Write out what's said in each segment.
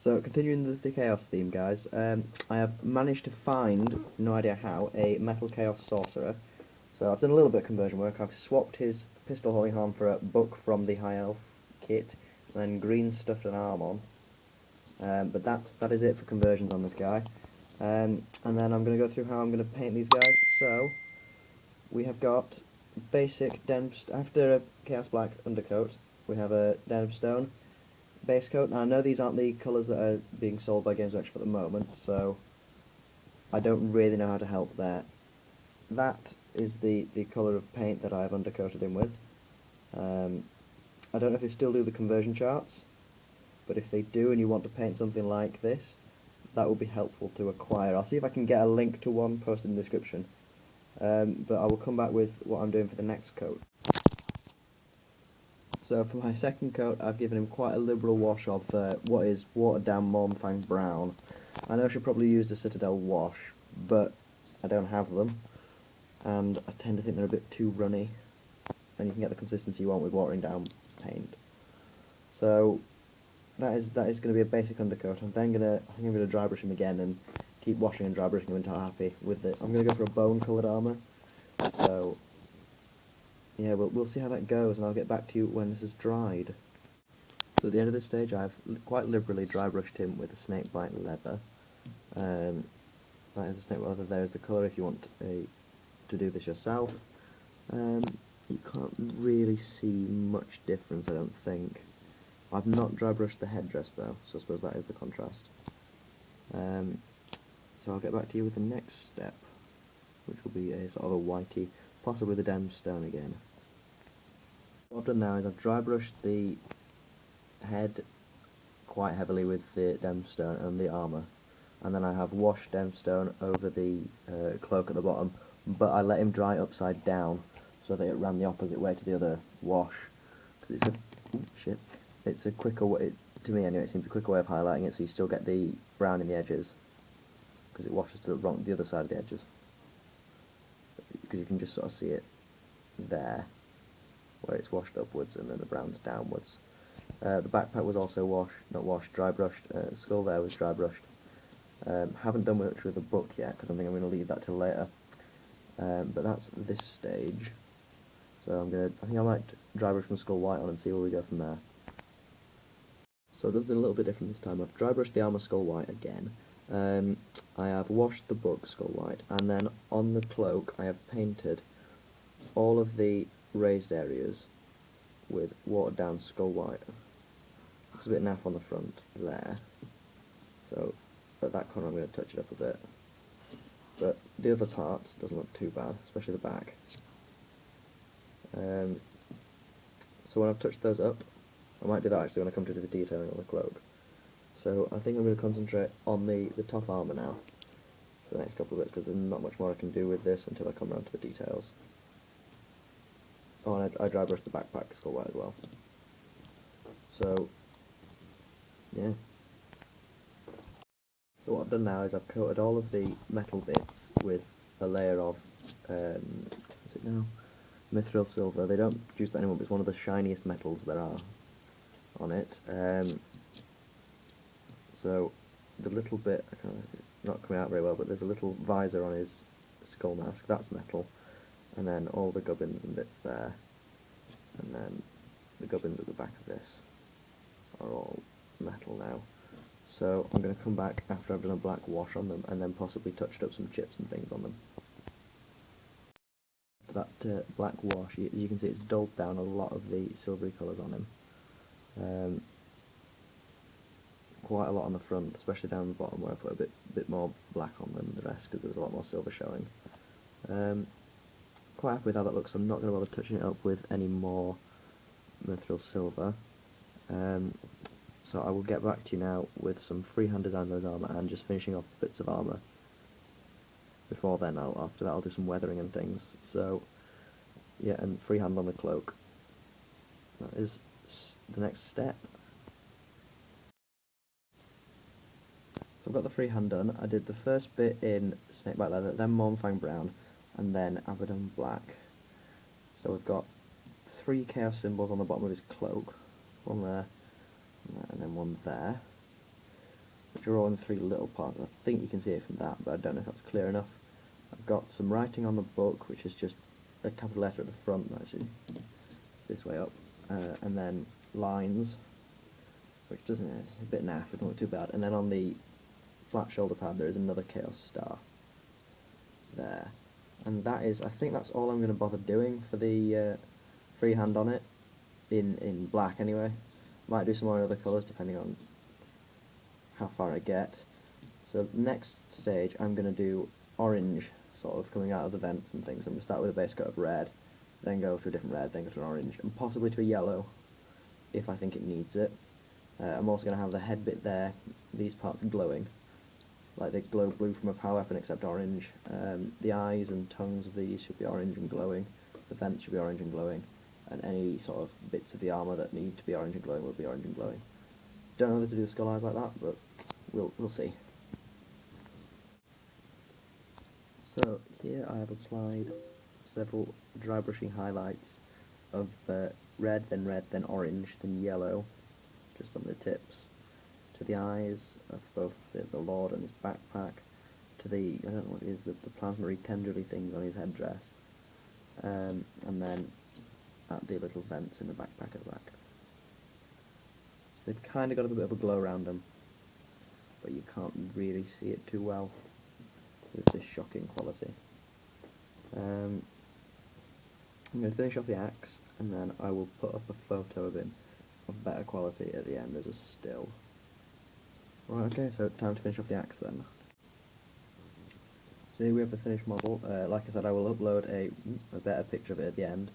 So, continuing the Chaos theme, guys, I have managed to find, no idea how, a Metal Chaos Sorcerer. So I've done a little bit of conversion work. I've swapped his Pistol Holy Harm for a book from the High Elf kit, and then green stuffed an arm on. But that is it for conversions on this guy. And then I'm going to go through how I'm going to paint these guys. So, we have got basic after a Chaos Black Undercoat, we have a Dheneb Stone base coat. Now I know these aren't the colours that are being sold by Games Workshop at the moment, so I don't really know how to help there. That is the colour of paint that I've undercoated him with. I don't know if they still do the conversion charts, but if they do and you want to paint something like this, that will be helpful to acquire. I'll see if I can get a link to one posted in the description, but I will come back with what I'm doing for the next coat. So for my second coat, I've given him quite a liberal wash of what is watered down Mourfang Brown. I know I should probably use the Citadel wash, but I don't have them, and I tend to think they're a bit too runny, and you can get the consistency you want with watering down paint. So that is going to be a basic undercoat. I think I'm gonna dry brush him again and keep washing and dry brushing him until I'm happy with it. I'm gonna go for a bone coloured armour. So yeah, we'll see how that goes, and I'll get back to you when this is dried. So at the end of this stage, I've quite liberally dry brushed him with a Snakebite leather. That is the Snakebite leather. There is the colour if you want to do this yourself. You can't really see much difference, I don't think. I've not dry brushed the headdress though, so I suppose that is the contrast. So I'll get back to you with the next step, which will be a sort of a whitey, possibly the Dheneb Stone again. What I've done now is I've dry brushed the head quite heavily with the Dheneb Stone and the armour, and then I have washed Dheneb Stone over the cloak at the bottom, but I let him dry upside down so that it ran the opposite way to the other wash. Because it's a quicker way, to me anyway, it seems a quicker way of highlighting it, so you still get the brown in the edges, because it washes to the other side of the edges. Because you can just sort of see it there, where it's washed upwards and then the brown's downwards. The backpack was also dry brushed. The skull there was dry brushed. Haven't done much with the book yet, because I think I'm going to leave that till later. But that's this stage. So I think I might dry brush my skull white on and see where we go from there. So it does it a little bit different this time. I've dry brushed the armour skull white again. I have washed the book skull white, and then on the cloak I have painted all of the raised areas with watered down skull white. Looks a bit naff on the front there, so at that corner I'm going to touch it up a bit. But the other parts doesn't look too bad, especially the back. So when I've touched those up, I might do that actually when I come to do the detailing on the cloak. So I think I'm going to concentrate on the top armour now for the next couple of bits, because there's not much more I can do with this until I come around to the details. Oh, and I dry brushed the backpack skull white as well. So, yeah. So what I've done now is I've coated all of the metal bits with a layer of, what's it now? Mithril silver. They don't produce that anymore, but it's one of the shiniest metals there are on it. So the little bit, it's not coming out very well, but there's a little visor on his skull mask, that's metal, and then all the gubbins and bits there, and then the gubbins at the back of this are all metal now. So I'm going to come back after I've done a black wash on them, and then possibly touched up some chips and things on them. That black wash, you can see it's dulled down a lot of the silvery colours on him. Quite a lot on the front, especially down the bottom where I put a bit more black on than the rest, because there's a lot more silver showing. Quite happy with how that looks. I'm not going to bother touching it up with any more mithril silver. So I will get back to you now with some freehand design of those armour and just finishing off bits of armour. Before then, after that I'll do some weathering and things. So yeah, and freehand on the cloak. That is the next step. So I've got the freehand done. I did the first bit in Snakebite leather, then Mournfang brown, and then Abaddon black. So we've got 3 chaos symbols on the bottom of his cloak. One there, and then one there. which are all in 3 little parts. I think you can see it from that, but I don't know if that's clear enough. I've got some writing on the book, which is just a capital letter at the front, actually. It's this way up. And then lines, which doesn't, it's a bit naff, it doesn't look too bad. And then on the flat shoulder pad there is another Chaos Star. There. And that is, I think that's all I'm going to bother doing for the freehand on it, in black anyway. Might do some more in other colours depending on how far I get. So next stage I'm going to do orange, sort of coming out of the vents and things. I'm going to start with a base coat of red, then go to a different red, then go to an orange, and possibly to a yellow, if I think it needs it. I'm also going to have the head bit there, these parts glowing, like they glow blue from a power weapon except orange. The eyes and tongues of these should be orange and glowing, the vents should be orange and glowing, and any sort of bits of the armour that need to be orange and glowing will be orange and glowing. Don't know whether to do the skull eyes like that, but we'll see. So here I have applied several dry brushing highlights of red, then orange, then yellow, just on the tips, to the eyes of both the Lord and his backpack, to the, I don't know what it is, the plasma-y tenderly things on his headdress, and then at the little vents in the backpack at the back. They've kind of got a bit of a glow around them, but you can't really see it too well with this shocking quality. I'm going to finish off the axe, and then I will put up a photo of him of better quality at the end as a still. Right, okay, so time to finish off the axe then. So here we have the finished model. Like I said, I will upload a better picture of it at the end.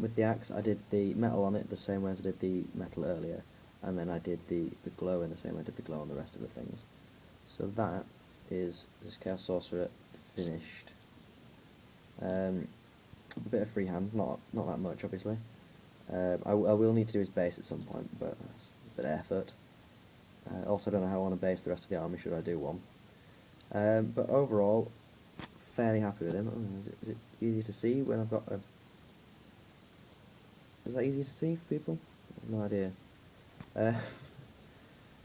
With the axe, I did the metal on it the same way as I did the metal earlier, and then I did the glow in the same way I did the glow on the rest of the things. So that is this Chaos Sorcerer finished. A bit of freehand, not that much obviously. I will need to do his base at some point, but it's a bit of effort. Also don't know how I want to base the rest of the army, should I do one. But overall, fairly happy with him. Is it easy to see when I've got a... Is that easy to see for people? I have no idea.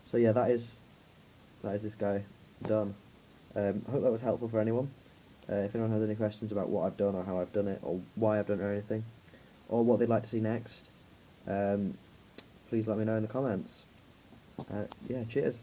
So yeah, that is this guy done. I hope that was helpful for anyone. If anyone has any questions about what I've done or how I've done it or why I've done it or anything, or what they'd like to see next, please let me know in the comments. Yeah, cheers.